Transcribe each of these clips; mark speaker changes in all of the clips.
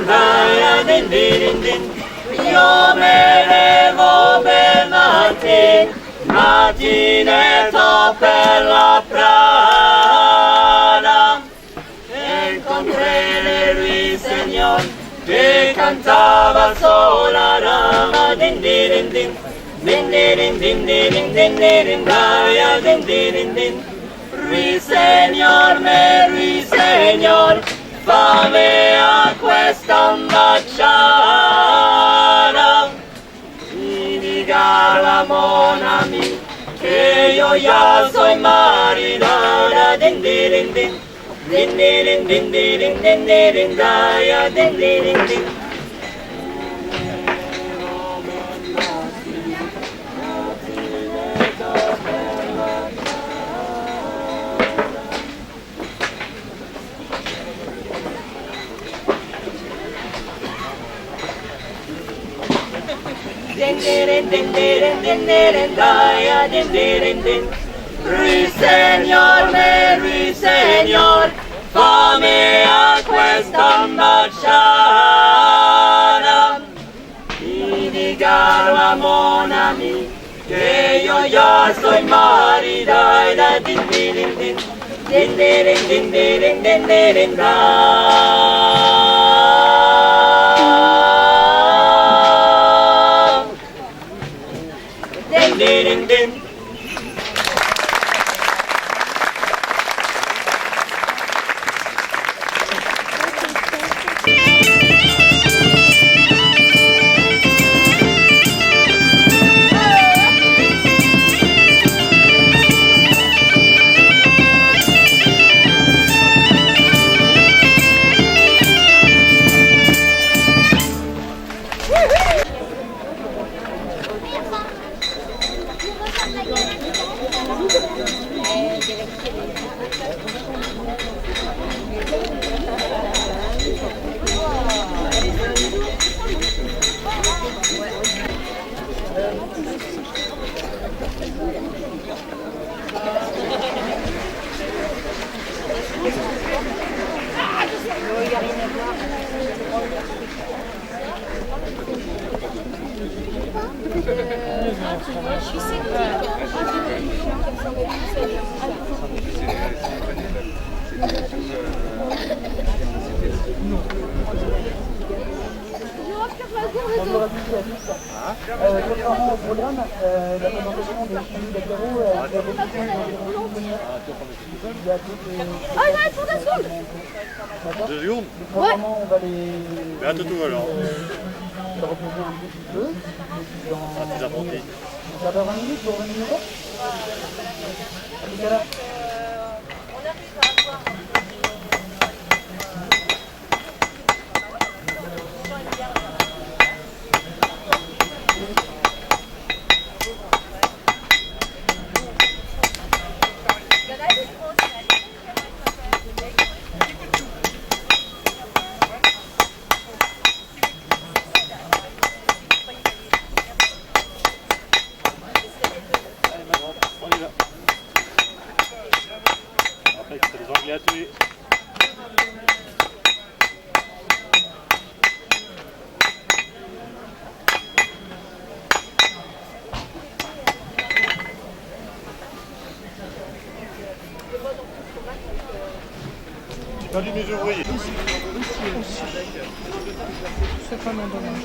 Speaker 1: daya din din din. Io me levo per mattinetto per la Prada. Encontré lui Señor che cantava sola rama din din din. Din din din din din din daya din din din. Ruiseñor, fammi a questa ambasciata. Mi dica la mon ami che io ya soy maridana. Din din din din din din din din din daya din din din. Ruiseñor, fammi a questa ambasciata. Mi dica la mon ami che io ya soy maridana. Din din din din din din din din din da. Din din.
Speaker 2: Contrairement au programme, la présentation des films d'apéro,
Speaker 3: Ah, il reste pour 2 secondes.
Speaker 4: 2 secondes?
Speaker 2: Vraiment, on va les...
Speaker 4: Mais à tout alors.
Speaker 2: Se reposer un petit peu.
Speaker 4: Ah, tes apprentis.
Speaker 2: Ça va 20 minutes pour 20 minutes? À tout à l'heure.
Speaker 4: J'ai perdu mes ouvriers.
Speaker 5: C'est pas mal dommage.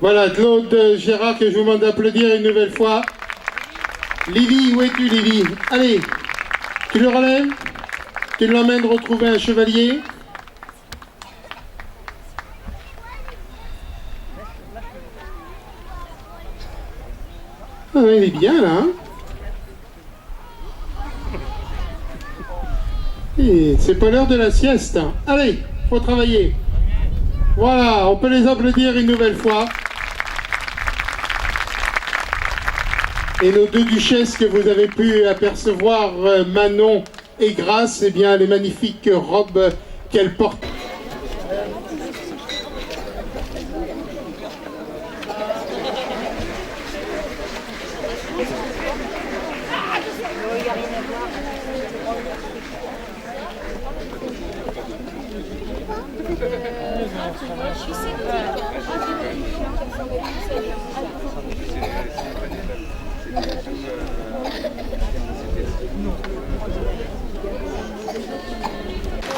Speaker 6: Voilà, Claude Gérard que je vous demande d'applaudir une nouvelle fois. Lydie, où es-tu Lydie? Allez, tu le relèves? Tu l'emmènes retrouver un chevalier? Ah, il est bien là, hein? Et c'est pas l'heure de la sieste. Allez, faut travailler. Voilà, on peut les applaudir une nouvelle fois. Et nos deux duchesses que vous avez pu apercevoir, Manon et grâce, eh bien, les magnifiques robes qu'elle porte.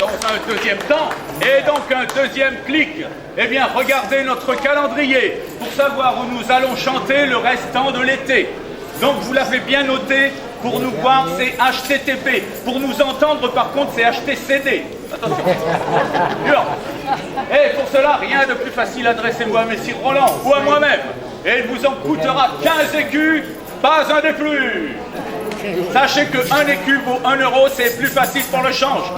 Speaker 7: Dans un deuxième temps, et donc un deuxième clic, eh bien regardez notre calendrier pour savoir où nous allons chanter le restant de l'été. Donc vous l'avez bien noté, pour nous voir c'est HTTP, pour nous entendre par contre c'est HTCD. Attention. Dur. Et pour cela, rien de plus facile, adressez-vous à Messire Roland ou à moi-même. Et il vous en coûtera 15 écus, pas un de plus. Sachez que 1 écu vaut 1 euro, c'est plus facile pour le change.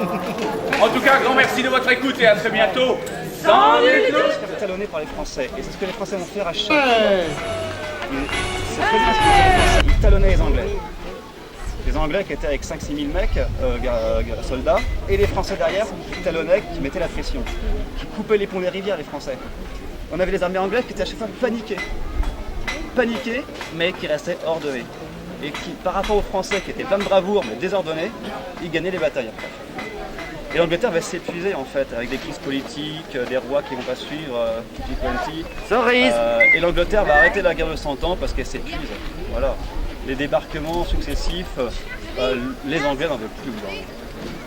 Speaker 7: En tout cas, grand merci de votre écoute et à très bientôt. Sans nul doute.
Speaker 8: Talonné par les Français. Et c'est ce que les Français vont faire à chaque fois. C'est très bien ce qu'ils font les Français. Ils talonnaient les Anglais. Les Anglais qui étaient avec 5-6 000 mecs, soldats, et les Français derrière qui talonnaient, qui mettaient la pression, qui coupaient les ponts des rivières, les Français. On avait les armées anglaises qui étaient à chaque fois paniquées. Paniquées, mais qui restaient ordonnées. Et qui, par rapport aux Français qui étaient plein de bravoure mais désordonnés, ils gagnaient les batailles après. Et l'Angleterre va s'épuiser en fait, avec des crises politiques, des rois qui ne vont pas suivre, et l'Angleterre va arrêter la guerre de 100 ans parce qu'elle s'épuise. Voilà. Les débarquements successifs, les Anglais n'en veulent plus.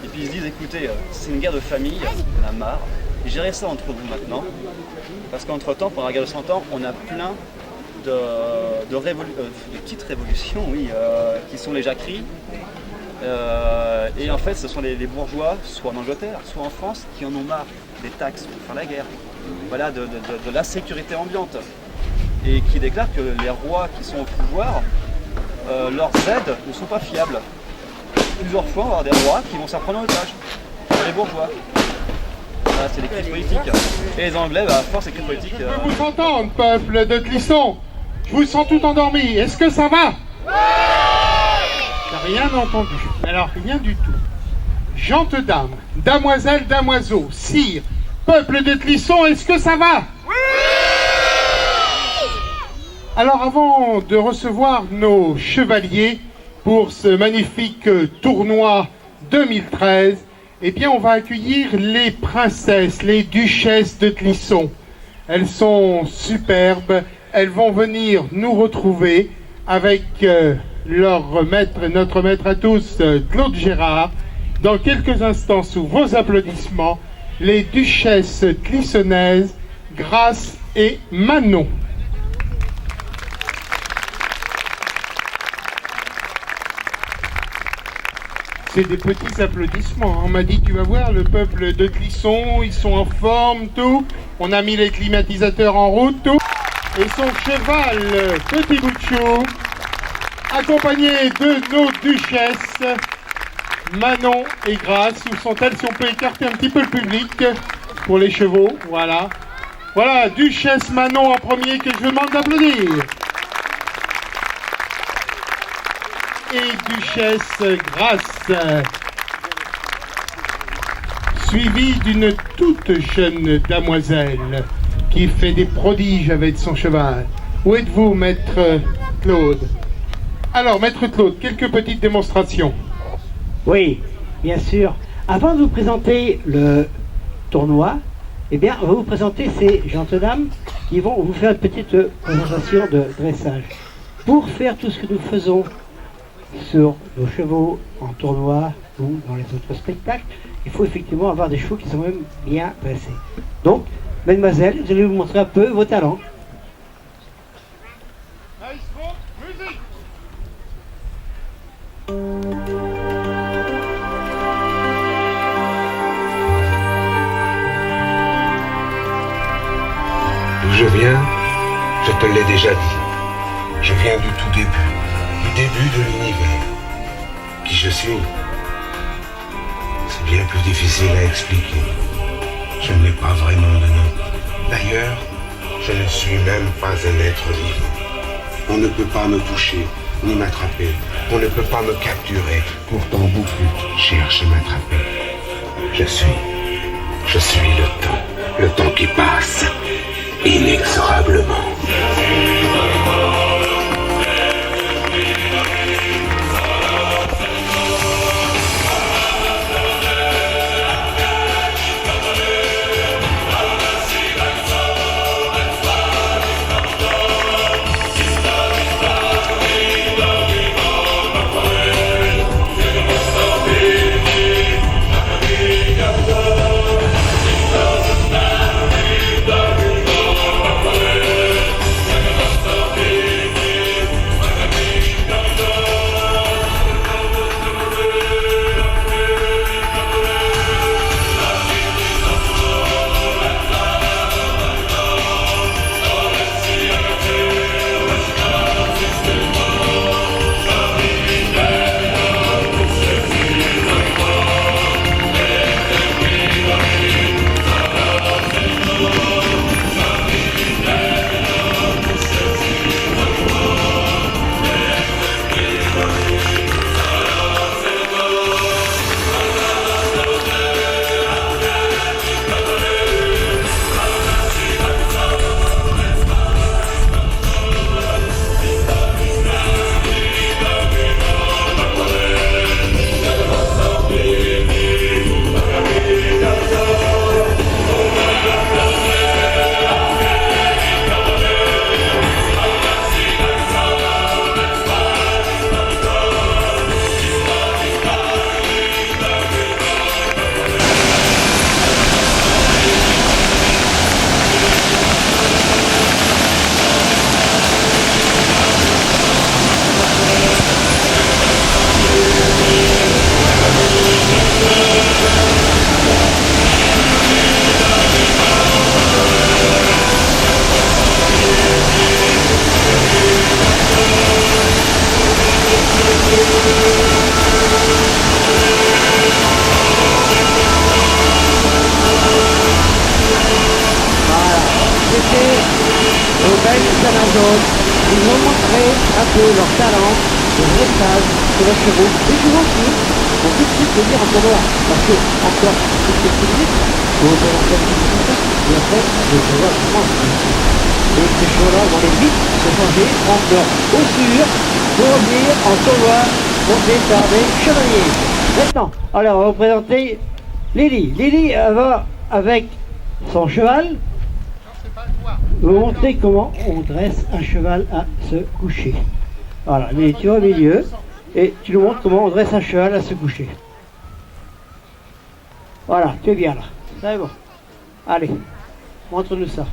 Speaker 8: Et puis ils se disent, écoutez, c'est une guerre de famille, on a marre, et gérez ça entre vous maintenant, parce qu'entre-temps, pendant la guerre de 100 ans, on a plein de petites révolutions, oui, qui sont les jacqueries. Et en fait, ce sont les bourgeois, soit en Angleterre, soit en France, qui en ont marre des taxes pour faire la guerre, voilà, de l'insécurité ambiante, et qui déclarent que les rois qui sont au pouvoir, leurs aides ne sont pas fiables. Plusieurs fois, on va avoir des rois qui vont s'en prendre en otage, les bourgeois. Voilà, c'est des crises politiques. Et les Anglais, à force des crises politiques...
Speaker 6: Je peux vous entendre, peuple de Clisson. Je vous sens tout endormi. Est-ce que ça va? Rien entendu. Alors, rien du tout. Gente dame, damoiselle, damoiseau, sire, peuple de Clisson, est-ce que ça va? Alors, avant de recevoir nos chevaliers pour ce magnifique tournoi 2013, eh bien, on va accueillir les princesses, les duchesses de Clisson. Elles sont superbes. Elles vont venir nous retrouver avec leur maître, notre maître à tous, Claude Gérard. Dans quelques instants, sous vos applaudissements, les duchesses clissonnaises, Grâce et Manon. C'est des petits applaudissements. On m'a dit, tu vas voir, le peuple de Clisson, ils sont en forme, tout. On a mis les climatisateurs en route, tout. Et son cheval, Petit Bout de Chou, accompagné de nos duchesses, Manon et Grâce. Où sont-elles? Si on peut écarter un petit peu le public pour les chevaux, voilà. Voilà, duchesse Manon en premier que je demande d'applaudir. Et duchesse Grâce, suivie d'une toute jeune damoiselle qui fait des prodiges avec son cheval. Où êtes-vous, maître Claude? Alors, maître Claude, quelques petites démonstrations.
Speaker 2: Oui, bien sûr. Avant de vous présenter le tournoi, eh bien, on va vous présenter ces gentes dames qui vont vous faire une petite présentation de dressage. Pour faire tout ce que nous faisons sur nos chevaux en tournoi ou dans les autres spectacles, il faut effectivement avoir des chevaux qui sont même bien dressés. Donc, mesdemoiselles, je vais vous montrer un peu vos talents.
Speaker 9: D'où je viens, je te l'ai déjà dit. Je viens du tout début de l'univers. Qui je suis, c'est bien plus difficile à expliquer. Je n'ai pas vraiment de nom. D'ailleurs, je ne suis même pas un être vivant. On ne peut pas me toucher, ni m'attraper. On ne peut pas me capturer. Pourtant beaucoup cherchent à m'attraper. Je suis le temps qui passe, inexorablement.
Speaker 2: Ils ont montré un peu leur talent de dressage sur les chevaux. Et je vous aussi, vont tout de suite venir en tournoi. Parce que, encore quelques minutes, vous pouvez en faire et après, je vais voir vraiment. Et ces chevaux-là vont aller vite se changer, prendre leur haussure pour revenir en tournoi monté par des chevaliers. Maintenant, alors on va vous présenter Lily. Lily va avec son cheval. Vous montrez comment on dresse un cheval à se coucher. Voilà, mais tu es au milieu et tu nous montres comment on dresse un cheval à se coucher. Voilà, tu es bien là. C'est bon. Allez, montre-nous ça.